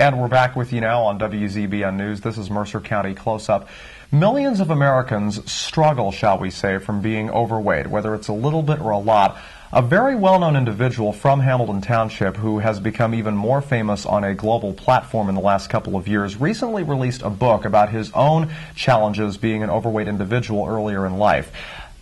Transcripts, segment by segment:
And we're back with you now on WZBN News. This is Mercer County Close-Up. Millions of Americans struggle, shall we say, from being overweight, whether it's a little bit or a lot. A very well-known individual from Hamilton Township who has become even more famous on a global platform in the last couple of years recently released a book about his own challenges being an overweight individual earlier in life.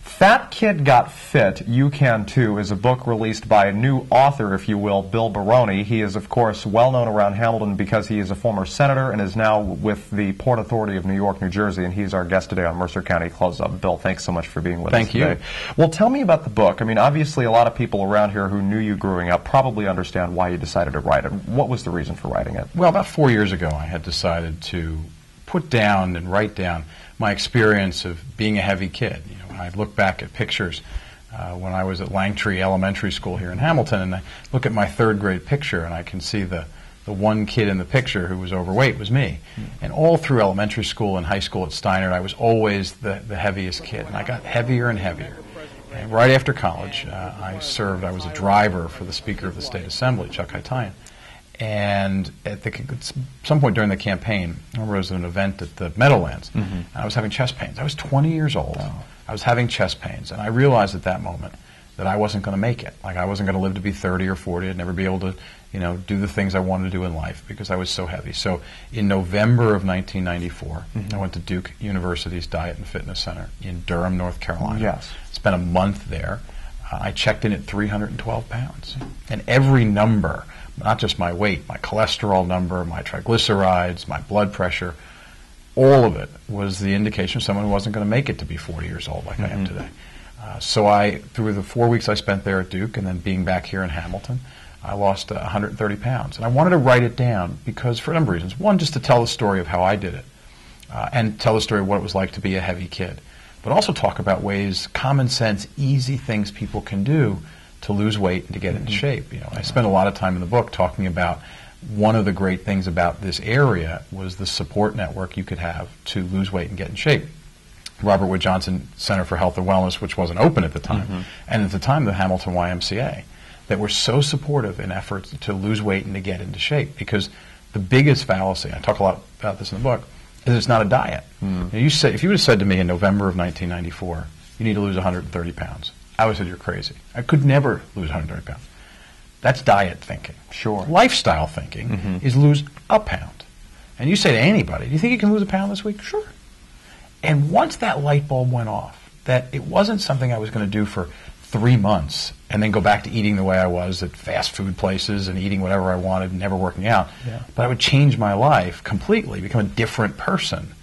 Fat Kid Got Fit, You Can Too, is a book released by a new author, if you will, Bill Baroni. He is, of course, well known around Hamilton because he is a former senator and is now with the Port Authority of New York, New Jersey, and he's our guest today on Mercer County Close-Up. Bill, thanks so much for being with us today. Thank you. Well, tell me about the book. I mean, obviously, a lot of people around here who knew you growing up probably understand why you decided to write it. What was the reason for writing it? Well, about 4 years ago, I had decided to put down and write down my experience of being a heavy kid. You know, I look back at pictures when I was at Langtree Elementary School here in Hamilton, and I look at my third grade picture, and I can see the one kid in the picture who was overweight was me. And all through elementary school and high school at Steinert, I was always the heaviest kid, and I got heavier and heavier. And right after college, I was a driver for the Speaker of the State Assembly, Chuck Hytaian. And at some point during the campaign, I remember I was at an event at the Meadowlands, and I was having chest pains. I was 20 years old. Wow. I was having chest pains, and I realized at that moment that I wasn't going to make it. Like, I wasn't going to live to be 30 or 40. I'd never be able to, do the things I wanted to do in life because I was so heavy. So in November of 1994, I went to Duke University's Diet and Fitness Center in Durham, North Carolina. Yes. Spent a month there. I checked in at 312 pounds. And every number, not just my weight, my cholesterol number, my triglycerides, my blood pressure, all of it was the indication of someone who wasn't going to make it to be 40 years old like I am today. So through the 4 weeks I spent there at Duke and then being back here in Hamilton, I lost 130 pounds. And I wanted to write it down because, for a number of reasons. One, just to tell the story of how I did it and tell the story of what it was like to be a heavy kid. But also talk about ways, common sense, easy things people can do to lose weight and to get into shape. I spent a lot of time in the book talking about one of the great things about this area was the support network you could have to lose weight and get in shape. Robert Wood Johnson Center for Health and Wellness, which wasn't open at the time, and at the time the Hamilton YMCA, that were so supportive in efforts to lose weight and to get into shape. Because the biggest fallacy, I talk a lot about this in the book, is it's not a diet. Now, if you would have said to me in November of 1994, you need to lose 130 pounds, I would have said, you're crazy. I could never lose 130 pounds. That's diet thinking. Sure. Lifestyle thinking is lose a pound. And you say to anybody, do you think you can lose a pound this week? Sure. And once that light bulb went off, that it wasn't something I was going to do for 3 months and then go back to eating the way I was at fast food places and eating whatever I wanted, never working out, but I would change my life completely, become a different person.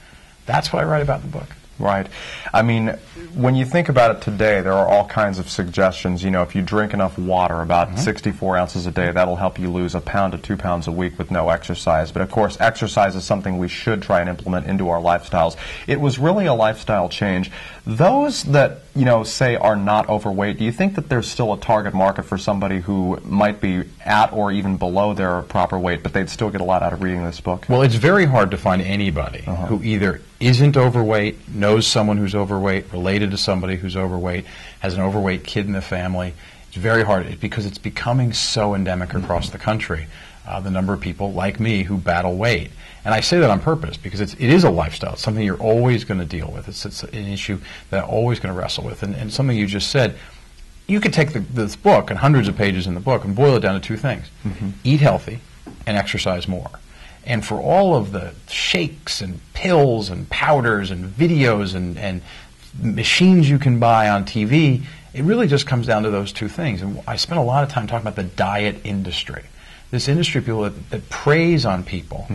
That's what I write about in the book. Right. I mean, when you think about it today, there are all kinds of suggestions. If you drink enough water, about 64 ounces a day, that'll help you lose 1 pound to 2 pounds a week with no exercise. But of course, exercise is something we should try and implement into our lifestyles. It was really a lifestyle change. Those that, say are not overweight, do you think that there's still a target market for somebody who might be at or even below their proper weight, but they'd still get a lot out of reading this book? Well, it's very hard to find anybody who either isn't overweight, knows someone who's overweight, related to somebody who's overweight, has an overweight kid in the family. It's very hard because it's becoming so endemic across the country, the number of people like me who battle weight. And I say that on purpose because it is a lifestyle. It's something you're always going to deal with. It's an issue that I'm always going to wrestle with. And something you just said, you could take this book and hundreds of pages in the book and boil it down to 2 things. Eat healthy and exercise more. And for all of the shakes and pills and powders and videos and machines you can buy on TV, it really just comes down to those 2 things. And I spent a lot of time talking about the diet industry. This industry of people that preys on people.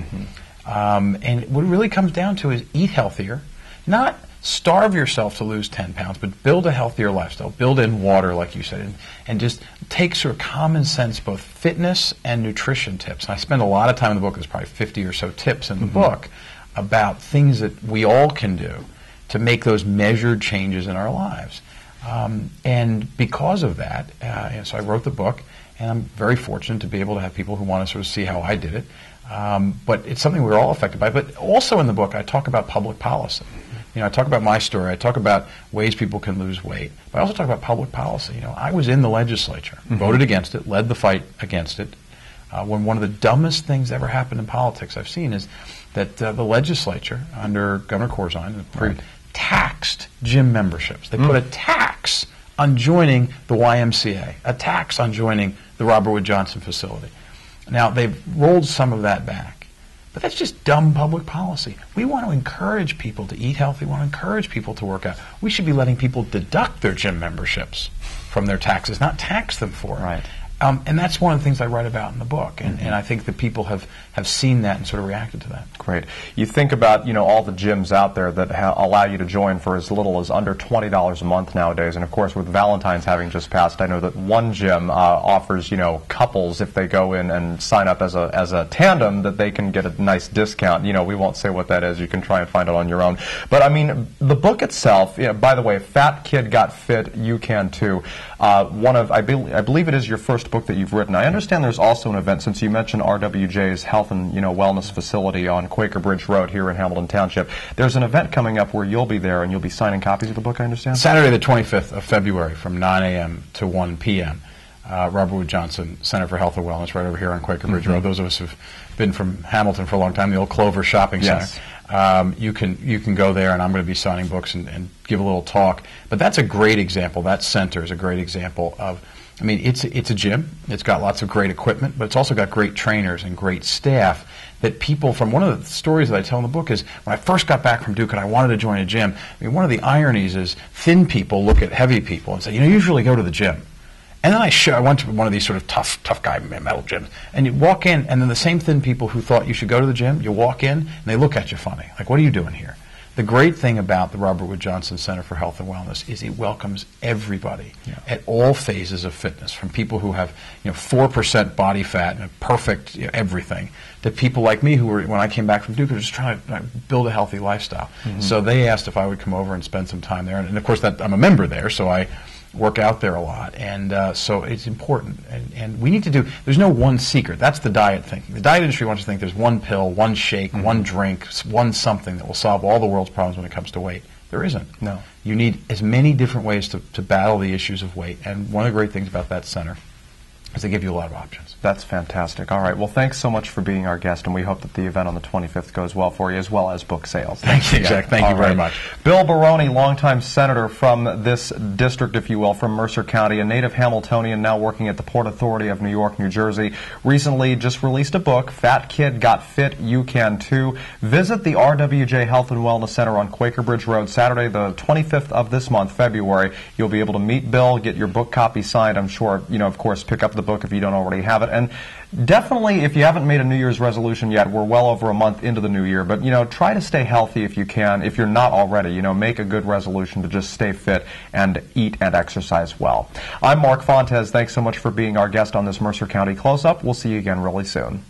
And what it really comes down to is eat healthier, not starve yourself to lose 10 pounds, but build a healthier lifestyle, build in water, like you said, and just take sort of common sense, both fitness and nutrition tips. And I spend a lot of time in the book, there's probably 50 or so tips in the book about things that we all can do to make those measured changes in our lives. And because of that, so I wrote the book, and I'm very fortunate to be able to have people who want to sort of see how I did it. But it's something we're all affected by. But also in the book, I talk about public policy. I talk about my story. I talk about ways people can lose weight. But I also talk about public policy. I was in the legislature, voted against it, led the fight against it. when one of the dumbest things ever happened in politics I've seen is that the legislature under Governor Corzine taxed gym memberships. They put a tax on joining the YMCA, a tax on joining the Robert Wood Johnson facility. Now, they've rolled some of that back, but that's just dumb public policy. We want to encourage people to eat healthy. We want to encourage people to work out. We should be letting people deduct their gym memberships from their taxes, not tax them for it. Right. And that's one of the things I write about in the book, and I think that people have seen that and sort of reacted to that. Great. You think about, all the gyms out there that allow you to join for as little as under $20 a month nowadays, and of course with Valentine's having just passed, I know that one gym offers, couples, if they go in and sign up as a tandem, that they can get a nice discount. We won't say what that is. You can try and find it on your own. But I mean, the book itself, by the way, Fat Kid Got Fit, You Can Too. I believe it is your first book that you've written. I understand there's also an event, since you mentioned RWJ's health and wellness facility on Quaker Bridge Road here in Hamilton Township. There's an event coming up where you'll be there and you'll be signing copies of the book, I understand? Saturday the 25th of February from 9 a.m. to 1 p.m. Robert Wood Johnson Center for Health and Wellness right over here on Quaker Bridge Road. Those of us who've been from Hamilton for a long time, the old Clover Shopping Center. You can go there, and I'm going to be signing books and give a little talk. But that's a great example. That center is a great example of, it's a gym. It's got lots of great equipment, but it's also got great trainers and great staff that people from, one of the stories that I tell in the book is when I first got back from Duke and I wanted to join a gym, one of the ironies is thin people look at heavy people and say, you usually go to the gym. And then I went to one of these sort of tough guy metal gyms, and you walk in, and then the same thin people who thought you should go to the gym, you walk in, and they look at you funny, like, what are you doing here? The great thing about the Robert Wood Johnson Center for Health and Wellness is it welcomes everybody at all phases of fitness, from people who have 4% body fat and perfect everything, to people like me who were, when I came back from Duke, were just trying to build a healthy lifestyle. So they asked if I would come over and spend some time there, and of course I'm a member there, so I work out there a lot, and so it's important. And we need to do, there's no one secret. That's the diet thinking. The diet industry wants to think there's one pill, one shake, one drink, one something that will solve all the world's problems when it comes to weight. There isn't. No. You need as many different ways to battle the issues of weight, and one of the great things about that center is they give you a lot of options. That's fantastic. All right. Well, thanks so much for being our guest, and we hope that the event on the 25th goes well for you, as well as book sales. Thank you, Jack. Thank you very much. Bill Baroni, longtime senator from this district, if you will, from Mercer County, a native Hamiltonian now working at the Port Authority of New York, New Jersey, recently just released a book, Fat Kid Got Fit, You Can Too. Visit the RWJ Health and Wellness Center on Quaker Bridge Road, Saturday the 25th of this month, February. You'll be able to meet Bill, get your book copy signed. I'm sure, of course, pick up the book if you don't already have it. And definitely, if you haven't made a New Year's resolution yet, we're well over a month into the new year, but, try to stay healthy if you can. If you're not already, make a good resolution to just stay fit and eat and exercise well. I'm Mark Fontes. Thanks so much for being our guest on this Mercer County Close-Up. We'll see you again really soon.